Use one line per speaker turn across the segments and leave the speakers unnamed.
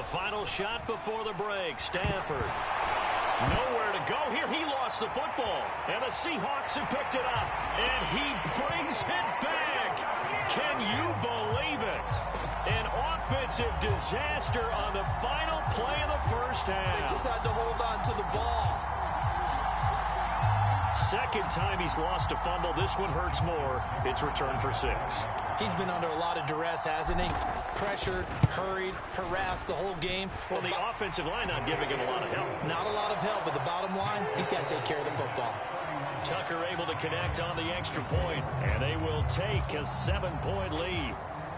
The final shot before the break. Stafford. Nowhere to go here. He lost the football. And the Seahawks have picked it up. And he brings it back. Can you believe it? An offensive disaster on the final play of the first half.
They just had to hold on to the ball.
Second time he's lost a fumble. This one hurts more. It's returned for 6.
He's been under a lot of duress, hasn't he? Pressured, hurried, harassed the whole game.
Well, the offensive line not giving him a lot of help.
Not a lot of help, but the bottom line, he's got to take care of the football.
Tucker able to connect on the extra point, and they will take a 7-point lead.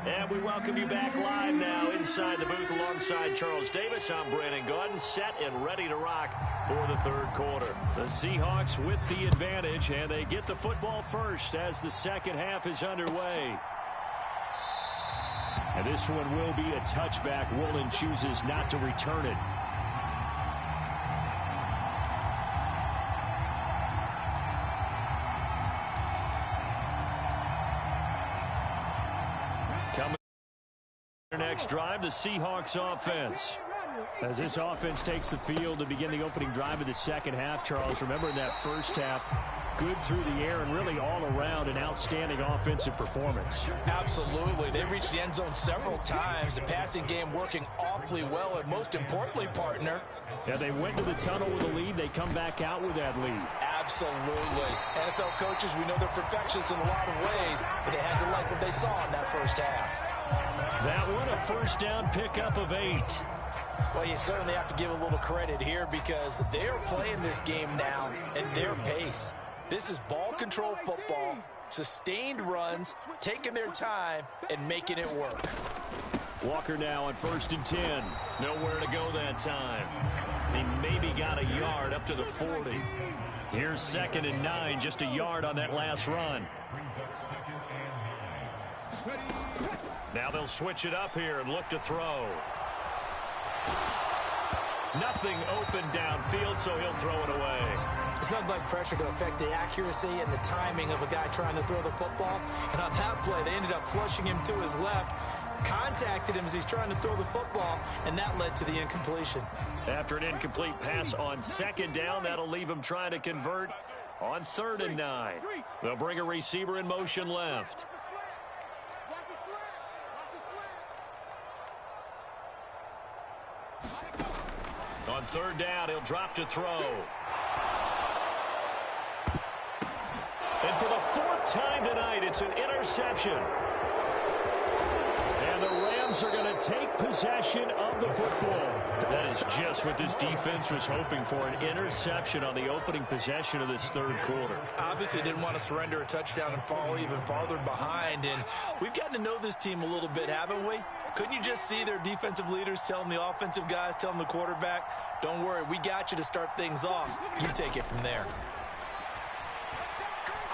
And we welcome you back live now inside the booth alongside Charles Davis. I'm Brandon Gaudin, set and ready to rock for the third quarter. The Seahawks with the advantage, and they get the football first as the second half is underway. And this one will be a touchback. Woolen chooses not to return it. Coming their next drive, the Seahawks offense. As this offense takes the field to begin the opening drive of the second half, Charles, remember in that first half, good through the air and really all around an outstanding offensive performance.
Absolutely. They reached the end zone several times. The passing game working awfully well, and most importantly, partner.
Yeah, they went to the tunnel with a lead. They come back out with that lead.
Absolutely. NFL coaches, we know they're perfectionists in a lot of ways, but they had to like what they saw in that first half.
That one, a first down pickup of 8.
Well, you certainly have to give a little credit here because they're playing this game now at their pace. This is ball control football, sustained runs, taking their time, and making it work.
Walker now on 1st and 10. Nowhere to go that time. He maybe got a yard up to the 40. Here's 2nd and 9, just a yard on that last run. Now they'll switch it up here and look to throw. Nothing open downfield, so he'll throw it away.
It's nothing like pressure to affect the accuracy and the timing of a guy trying to throw the football. And on that play, they ended up flushing him to his left, contacted him as he's trying to throw the football, and that led to the incompletion.
After an incomplete pass on 2nd down, that'll leave him trying to convert on 3rd and 9. They'll bring a receiver in motion left. On 3rd down, he'll drop to throw. And for the 4th time tonight, it's an interception. And the Rams are going to take possession of the football. That is just what this defense was hoping for, an interception on the opening possession of this third quarter.
Obviously didn't want to surrender a touchdown and fall even farther behind. And we've gotten to know this team a little bit, haven't we? Couldn't you just see their defensive leaders telling the offensive guys, telling the quarterback, don't worry, we got you to start things off. You take it from there.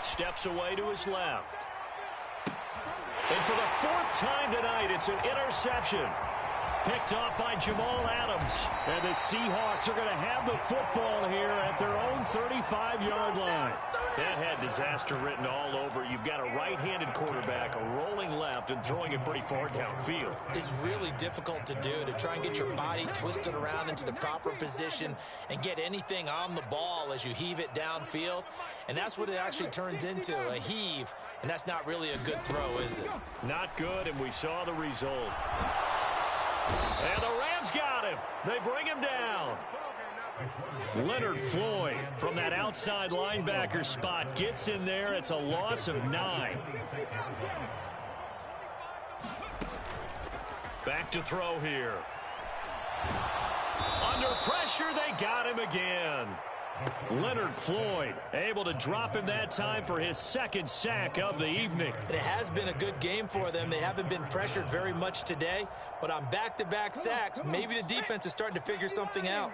Steps away to his left. And for the 4th time tonight, it's an interception. Picked off by Jamal Adams. And the Seahawks are going to have the football here at their own 35-yard line. That had disaster written all over. You've got a right-handed quarterback, a rolling left, and throwing it pretty far downfield.
It's really difficult to do, to try and get your body twisted around into the proper position and get anything on the ball as you heave it downfield. And that's what it actually turns into, a heave. And that's not really a good throw, is it?
Not good, and we saw the result. And the Rams got him. They bring him down. Leonard Floyd from that outside linebacker spot gets in there. It's a loss of 9. Back to throw here. Under pressure, they got him again. Leonard Floyd able to drop him that time for his 2nd sack of the evening.
It has been a good game for them. They haven't been pressured very much today, but on back-to-back sacks, maybe the defense is starting to figure something out.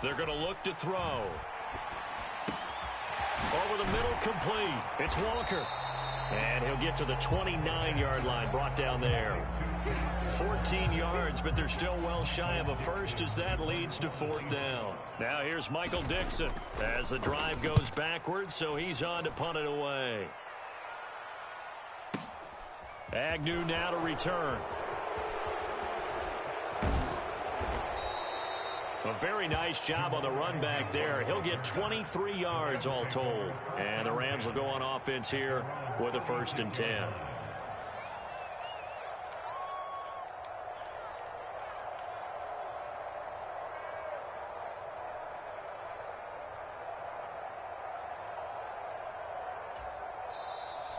They're going to look to throw. Over the middle, complete. It's Walker. And he'll get to the 29-yard line, brought down there. 14 yards, but they're still well shy of a first as that leads to 4th down. Now here's Michael Dixon as the drive goes backwards, so he's on to punt it away. Agnew now to return. A very nice job on the run back there. He'll get 23 yards all told. And the Rams will go on offense here with a 1st and 10.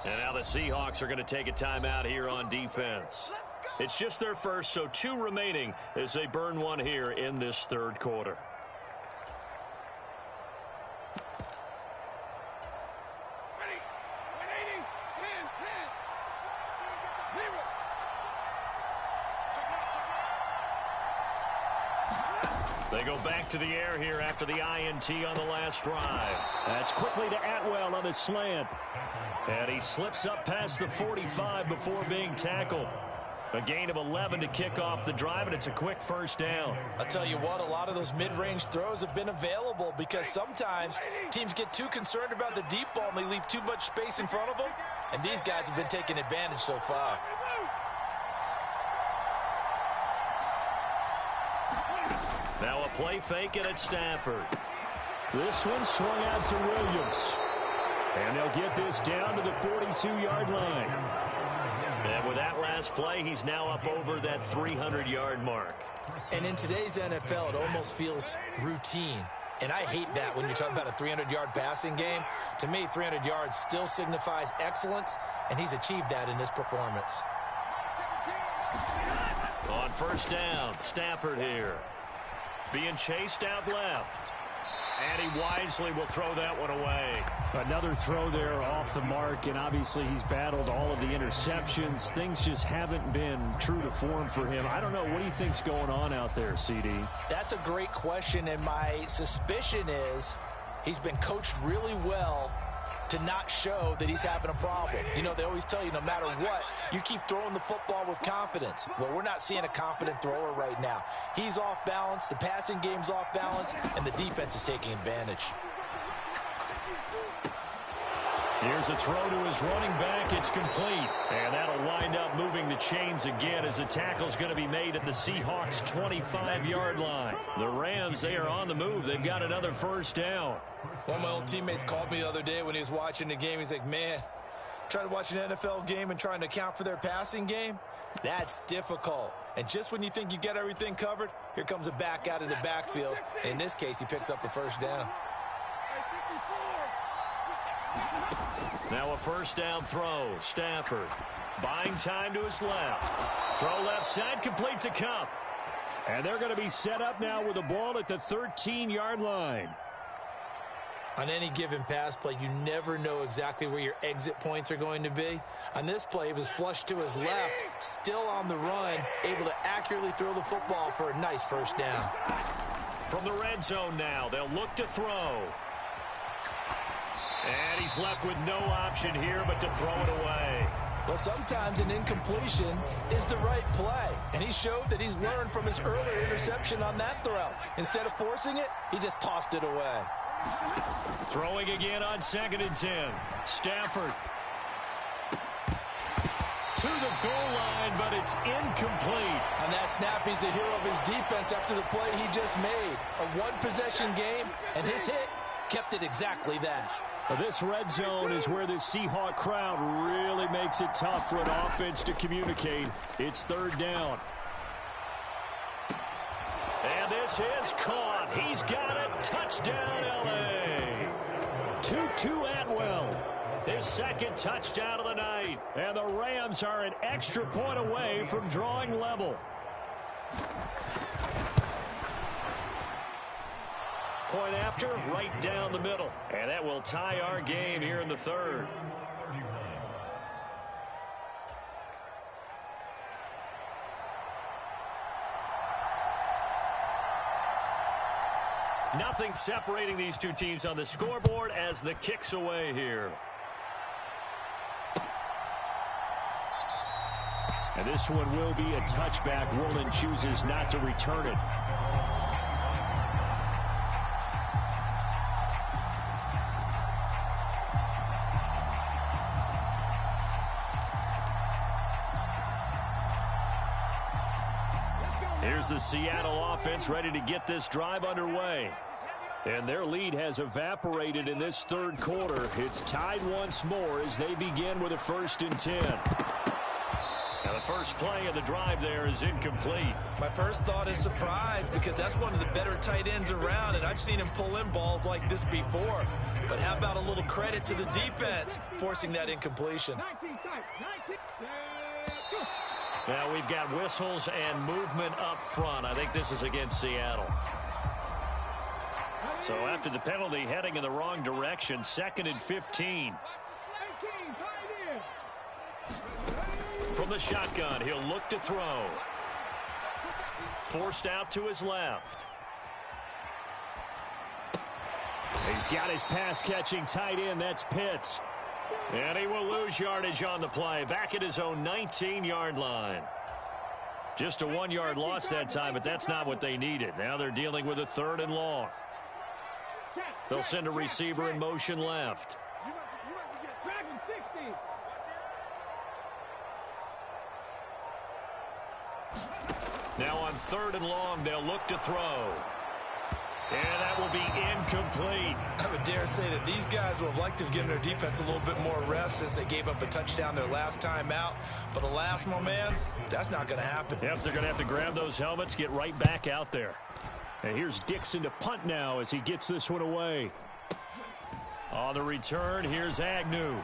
And now the Seahawks are going to take a timeout here on defense. It's just their first, so 2 remaining as they burn one here in this 3rd quarter. They go back to the air here after the INT on the last drive. That's quickly to Atwell on the slant. And he slips up past the 45 before being tackled. A gain of 11 to kick off the drive, and it's a quick 1st down.
I'll tell you what, a lot of those mid-range throws have been available because sometimes teams get too concerned about the deep ball and they leave too much space in front of them. And these guys have been taking advantage so far.
Now a play fake, and it's Stafford. This one swung out to Williams. And they'll get this down to the 42-yard line. And with that last play, he's now up over that 300-yard mark.
And in today's NFL, it almost feels routine. And I hate that when you're talking about a 300-yard passing game. To me, 300 yards still signifies excellence, and he's achieved that in this performance.
On 1st down, Stafford here. Being chased out left. And he wisely will throw that one away.
Another throw there off the mark, and obviously he's battled all of the interceptions. Things just haven't been true to form for him. I don't know. What do you think's going on out there, CD?
That's a great question, and my suspicion is he's been coached really well to not show that he's having a problem. You know, they always tell you no matter what, you keep throwing the football with confidence. Well, we're not seeing a confident thrower right now. He's off balance, the passing game's off balance, and the defense is taking advantage.
Here's a throw to his running back. It's complete. And that'll wind up moving the chains again as the tackle's going to be made at the Seahawks' 25-yard line. The Rams, they are on the move. They've got another 1st down.
One of my old teammates called me the other day when he was watching the game. He's like, man, trying to watch an NFL game and trying to account for their passing game, that's difficult. And just when you think you get everything covered, here comes a back out of the backfield. In this case, he picks up a 1st down.
Now a 1st down throw. Stafford buying time to his left. Throw left side, complete to Kupp. And they're going to be set up now with the ball at the 13-yard line.
On any given pass play, you never know exactly where your exit points are going to be. On this play, it was flushed to his left, still on the run, able to accurately throw the football for a nice 1st down.
From the red zone now, they'll look to throw. And he's left with no option here but to throw it away.
Well, sometimes an incompletion is the right play. And he showed that he's learned from his earlier interception on that throw. Instead of forcing it, he just tossed it away.
Throwing again on 2nd and 10. Stafford to the goal line, but it's incomplete.
On that snap, he's the hero of his defense after the play he just made. A one-possession game, and his hit kept it exactly that.
This red zone is where the Seahawk crowd really makes it tough for an offense to communicate. It's 3rd down.
And this is caught. He's got it. Touchdown, L.A.
Tutu Atwell.
His 2nd touchdown of the night.
And the Rams are an extra point away from drawing level.
Point after, right down the middle. And that will tie our game here in the 3rd. Nothing separating these two teams on the scoreboard as the kick's away here.
And this one will be a touchback. Woolen chooses not to return it. Here's the Seattle offense ready to get this drive underway. And their lead has evaporated in this third quarter. It's tied once more as they begin with a 1st and 10. Now the first play of the drive there is incomplete.
My first thought is surprise because that's one of the better tight ends around, and I've seen him pull in balls like this before. But how about a little credit to the defense forcing that incompletion?
Now we've got whistles and movement up front. I think this is against Seattle. So after the penalty, heading in the wrong direction, 2nd and 15. From the shotgun, he'll look to throw. Forced out to his left.
He's got his pass-catching tight end. That's Pitts.
And he will lose yardage on the play. Back at his own 19-yard line. Just a 1-yard loss that time, but that's not what they needed. Now they're dealing with a 3rd and long. They'll send a receiver in motion left. Now on 3rd and long, they'll look to throw. And that will be incomplete.
I would dare say that these guys would have liked to have given their defense a little bit more rest since they gave up a touchdown their last time out. But alas, my man, that's not going to happen.
Yep, they're going to have to grab those helmets, get right back out there.
And here's Dixon to punt now as he gets this one away.
On the return, here's Agnew.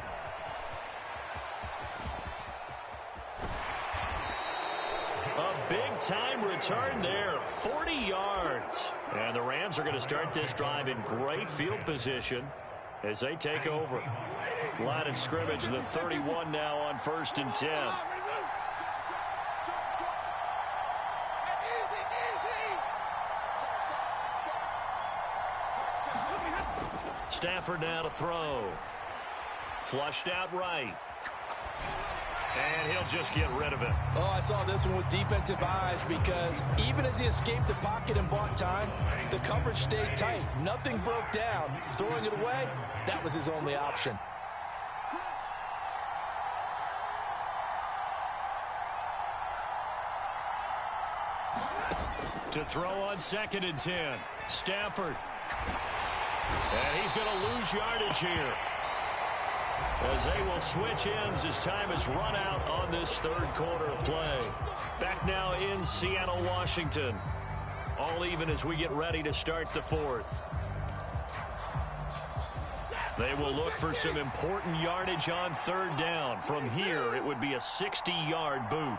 A big-time return there, 40 yards. And the Rams are going to start this drive in great field position as they take over. Line of scrimmage, the 31 now on 1st and 10. Stafford now to throw. Flushed out right. And he'll just get rid of it.
Oh, I saw this one with defensive eyes because even as he escaped the pocket and bought time, the coverage stayed tight. Nothing broke down. Throwing it away, that was his only option.
To throw on 2nd and 10. Stafford. And he's going to lose yardage here, as they will switch ends as time has run out on this 3rd quarter of play. Back now in Seattle, Washington. All even as we get ready to start the 4th. They will look for some important yardage on 3rd down. From here, it would be a 60-yard boot.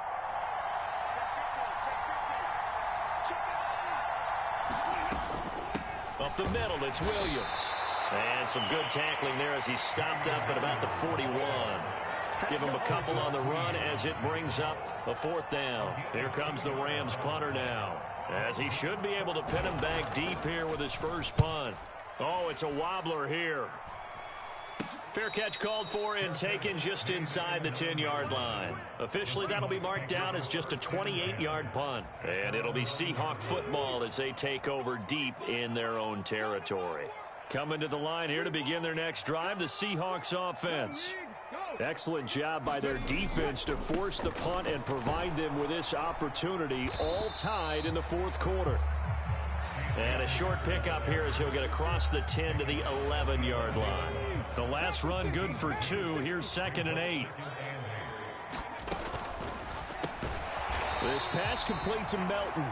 Up the middle, it's Williams. And some good tackling there as he stopped up at about the 41. Give him a couple on the run as it brings up a 4th down. Here comes the Rams punter now, as he should be able to pin him back deep here with his first punt. Oh, it's a wobbler here. Fair catch called for and taken just inside the 10-yard line. Officially, that'll be marked down as just a 28-yard punt. And it'll be Seahawk football as they take over deep in their own territory. Coming to the line here to begin their next drive, the Seahawks offense.
Excellent job by their defense to force the punt and provide them with this opportunity, all tied in the 4th quarter.
And a short pickup here as he'll get across the 10 to the 11-yard line. The last run good for 2. Here's 2nd and 8.
This pass complete to Melton.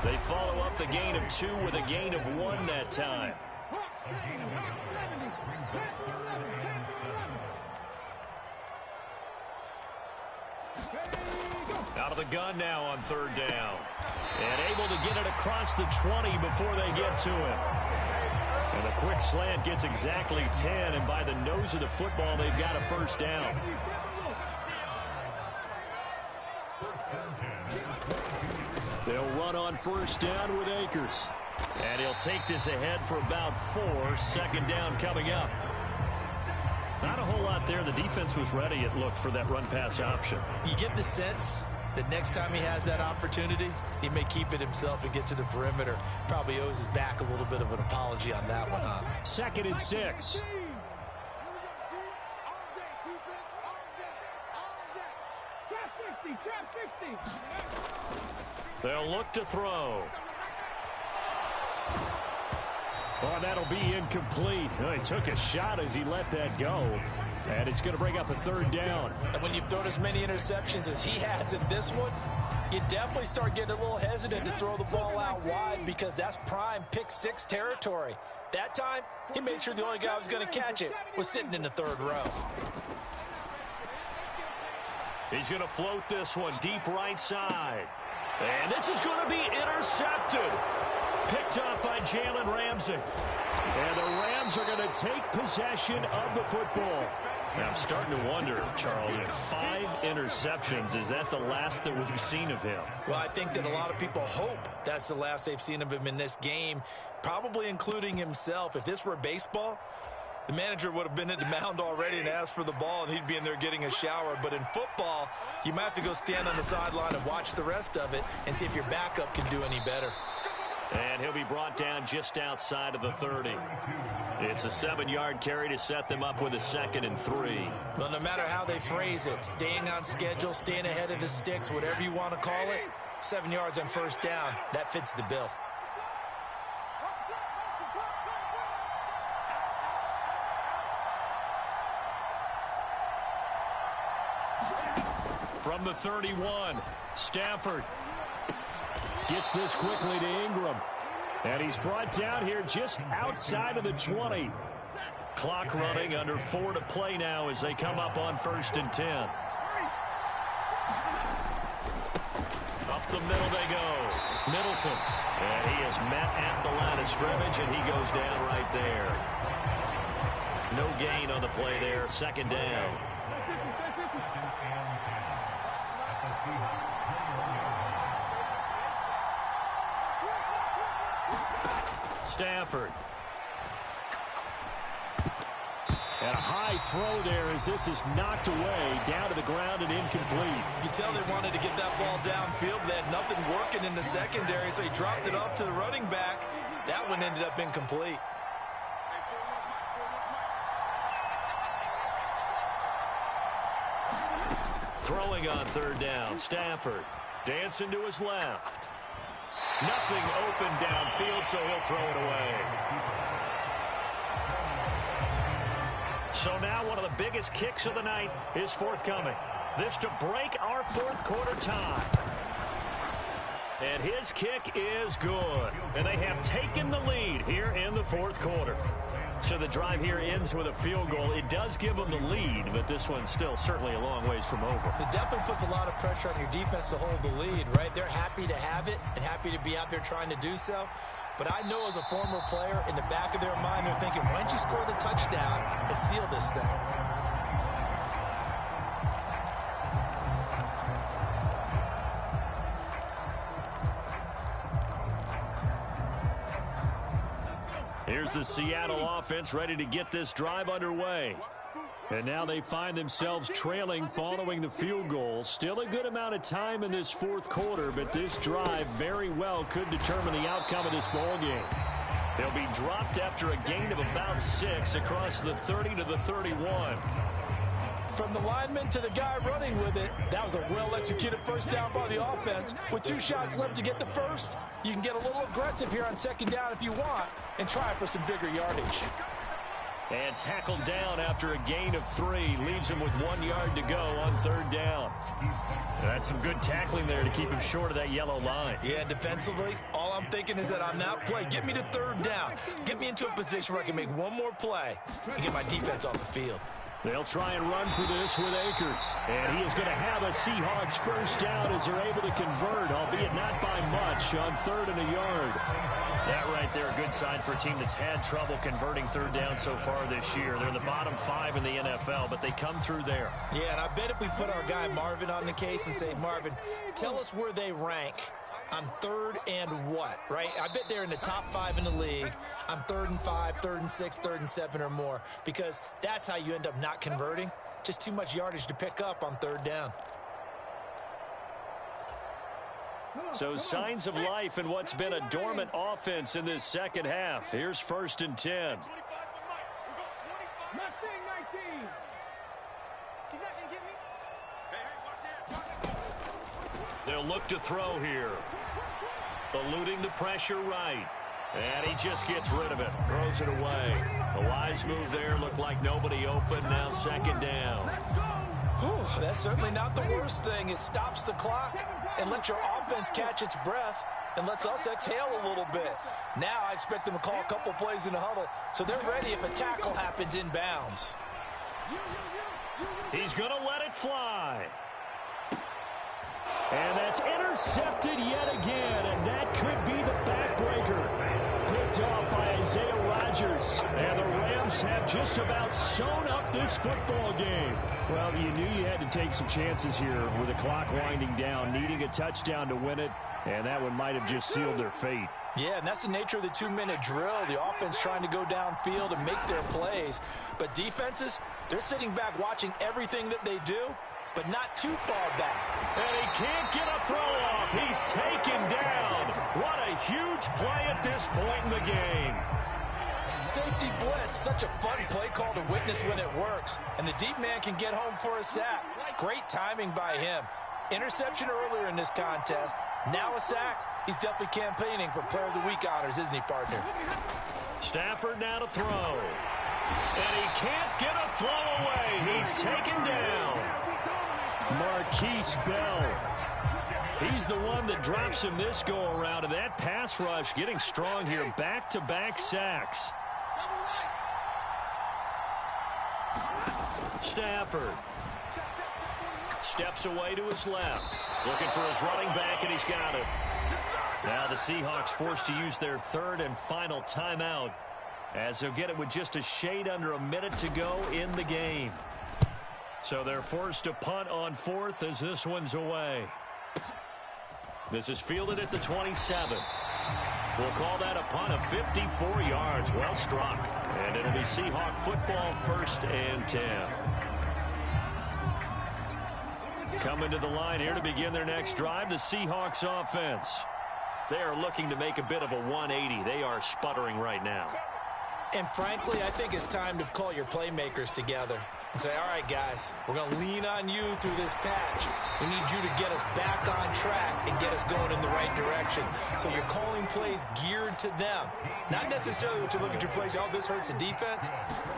They follow up the gain of 2 with a gain of 1 that time. Out of the gun now on 3rd down. And able to get it across the 20 before they get to it. And a quick slant gets exactly 10, and by the nose of the football, they've got a 1st down.
They'll run on 1st down with Akers.
And he'll take this ahead for about 4. 2nd down coming up. Not a whole lot
there. The defense was ready, it looked, for that run-pass option.
You get the sense that next time he has that opportunity, he may keep it himself and get to the perimeter. Probably owes his back a little bit of an apology on that one, huh?
2nd and 6. They'll look to throw. Oh, that'll be incomplete. Oh, he took a shot as he let that go. And it's going to bring up a 3rd down.
And when you've thrown as many interceptions as he has in this one, you definitely start getting a little hesitant to throw the ball out wide because that's prime pick 6 territory. That time, he made sure the only guy who was going to catch it was sitting in the 3rd row.
He's going to float this one deep right side. And this is going to be intercepted. Picked up by Jalen Ramsey. And the Rams are going to take possession of the football.
Now, I'm starting to wonder, Charles, 5 interceptions, is that the last that we've seen of him?
Well, I think that a lot of people hope that's the last they've seen of him in this game, probably including himself. If this were baseball, the manager would have been at the mound already and asked for the ball, and he'd be in there getting a shower. But in football, you might have to go stand on the sideline and watch the rest of it and see if your backup can do any better.
And he'll be brought down just outside of the 30. It's a 7-yard carry to set them up with a 2nd and 3.
Well, no matter how they phrase it, staying on schedule, staying ahead of the sticks, whatever you want to call it, 7 yards on 1st down, that fits the bill.
From the 31, Stafford gets this quickly to Ingram. And he's brought down here just outside of the 20. Clock running, under 4 to play now as they come up on 1st and 10. Up the middle they go. Middleton. And he is met at the line of scrimmage, and he goes down right there. No gain on the play there. 2nd down. Stafford. And a high throw there as this is knocked away, down to the ground and incomplete.
You can tell they wanted to get that ball downfield. They had nothing working in the secondary, so he dropped it off to the running back. That one ended up incomplete.
Throwing on 3rd down, Stafford. Dancing to his left. Nothing open downfield, so he'll throw it away. So now one of the biggest kicks of the night is forthcoming. This to break our 4th quarter tie. And his kick is good. And they have taken the lead here in the 4th quarter. So the drive here ends with a field goal. It does give them the lead, but this one's still certainly a long ways from over.
It definitely puts a lot of pressure on your defense to hold the lead, right? They're happy to have it and happy to be out there trying to do so. But I know as a former player, in the back of their mind, they're thinking, why don't you score the touchdown and seal this thing?
Here's the Seattle offense ready to get this drive underway. And now they find themselves trailing following the field goal. Still a good amount of time in this 4th quarter, but this drive very well could determine the outcome of this ball game. They'll be dropped after a gain of about 6 across the 30 to the 31.
From the lineman to the guy running with it, that was a well-executed 1st down by the offense. With 2 shots left to get the 1st, you can get a little aggressive here on 2nd down if you want and try for some bigger yardage.
And tackled down after a gain of 3. Leaves him with 1 yard to go on 3rd down. That's some good tackling there to keep him short of that yellow line.
Yeah, defensively, all I'm thinking is that on that play, get me to 3rd down. Get me into a position where I can make one more play and get my defense off the field.
They'll try and run for this with Akers. And he is going to have a Seahawks 1st down as they're able to convert, albeit not by much, on 3rd and a yard. That right there, a good sign for a team that's had trouble converting 3rd down so far this year. They're in the bottom 5 in the NFL, but they come through there.
Yeah, and I bet if we put our guy Marvin on the case and say, Marvin, tell us where they rank on 3rd and what, right? I bet they're in the top 5 in the league on 3rd and 5, 3rd and 6, 3rd and 7 or more, because that's how you end up not converting. Just too much yardage to pick up on 3rd down.
So signs of life in what's been a dormant offense in this second half. Here's 1st and 10. They'll look to throw here. Eluding the pressure right. And he just gets rid of it. Throws it away. A wise move there. Looked like nobody open. Now 2nd down.
Whew, that's certainly not the worst thing. It stops the clock and lets your offense catch its breath and lets us exhale a little bit. Now I expect them to call a couple plays in the huddle so they're ready if a tackle happens inbounds.
He's going to let it fly. And that's intercepted yet again, and that could be the backbreaker. Picked off by Isaiah Rodgers, and the Rams have just about sewn up this football game. Well, you knew you had to take some chances here with the clock winding down, needing a touchdown to win it, and that one might have just sealed their fate.
Yeah, and that's the nature of the 2-minute drill. The offense trying to go downfield and make their plays. But defenses, they're sitting back watching everything that they do, but not too far back.
And he can't get a throw off. He's taken down. What a huge play at this point in the game.
Safety blitz, such a fun play call to witness when it works. And the deep man can get home for a sack. Great timing by him. Interception earlier in this contest. Now a sack. He's definitely campaigning for Player of the Week honors, isn't he, partner?
Stafford now to throw. And he can't get a throw away. He's taken down. Marquise Bell. He's the one that drops him this go-around, and that pass rush getting strong here. Back-to-back sacks. Stafford steps away to his left. Looking for his running back, and he's got it. Now the Seahawks forced to use their 3rd and final timeout, as they'll get it with just a shade under a minute to go in the game. So they're forced to punt on 4th as this one's away. This is fielded at the 27. We'll call that a punt of 54 yards. Well struck. And it'll be Seahawk football, 1st and 10. Coming to the line here to begin their next drive, the Seahawks offense. They are looking to make a bit of a 180. They are sputtering right now.
And frankly, I think it's time to call your playmakers together and say, all right, guys, we're going to lean on you through this patch. We need you to get us back on track and get us going in the right direction. So you're calling plays geared to them. Not necessarily what you look at your plays, oh, this hurts the defense.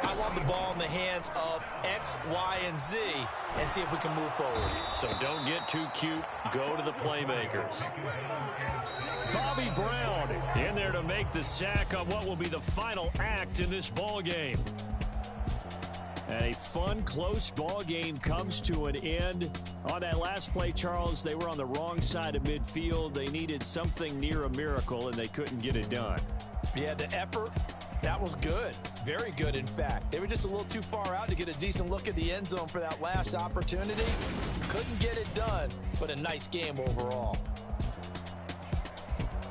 I want the ball in the hands of X, Y, and Z and see if we can move forward.
So don't get too cute. Go to the playmakers. Bobby Brown in there to make the sack on what will be the final act in this ball game. A fun, close ball game comes to an end. On that last play, Charles, they were on the wrong side of midfield. They needed something near a miracle, and they couldn't get it done.
Yeah, the effort, that was good. Very good, in fact. They were just a little too far out to get a decent look at the end zone for that last opportunity. Couldn't get it done, but a nice game overall.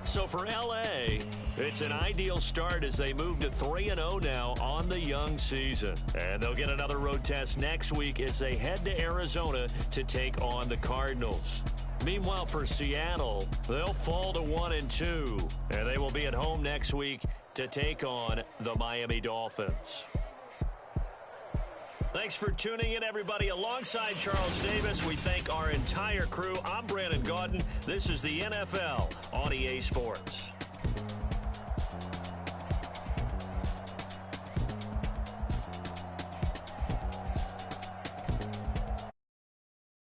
So for L.A., it's an ideal start as they move to 3-0 now on the young season. And they'll get another road test next week as they head to Arizona to take on the Cardinals. Meanwhile, for Seattle, they'll fall to 1-2, and they will be at home next week to take on the Miami Dolphins. Thanks for tuning in, everybody. Alongside Charles Davis, we thank our entire crew. I'm Brandon Gaudin. This is the NFL on EA Sports.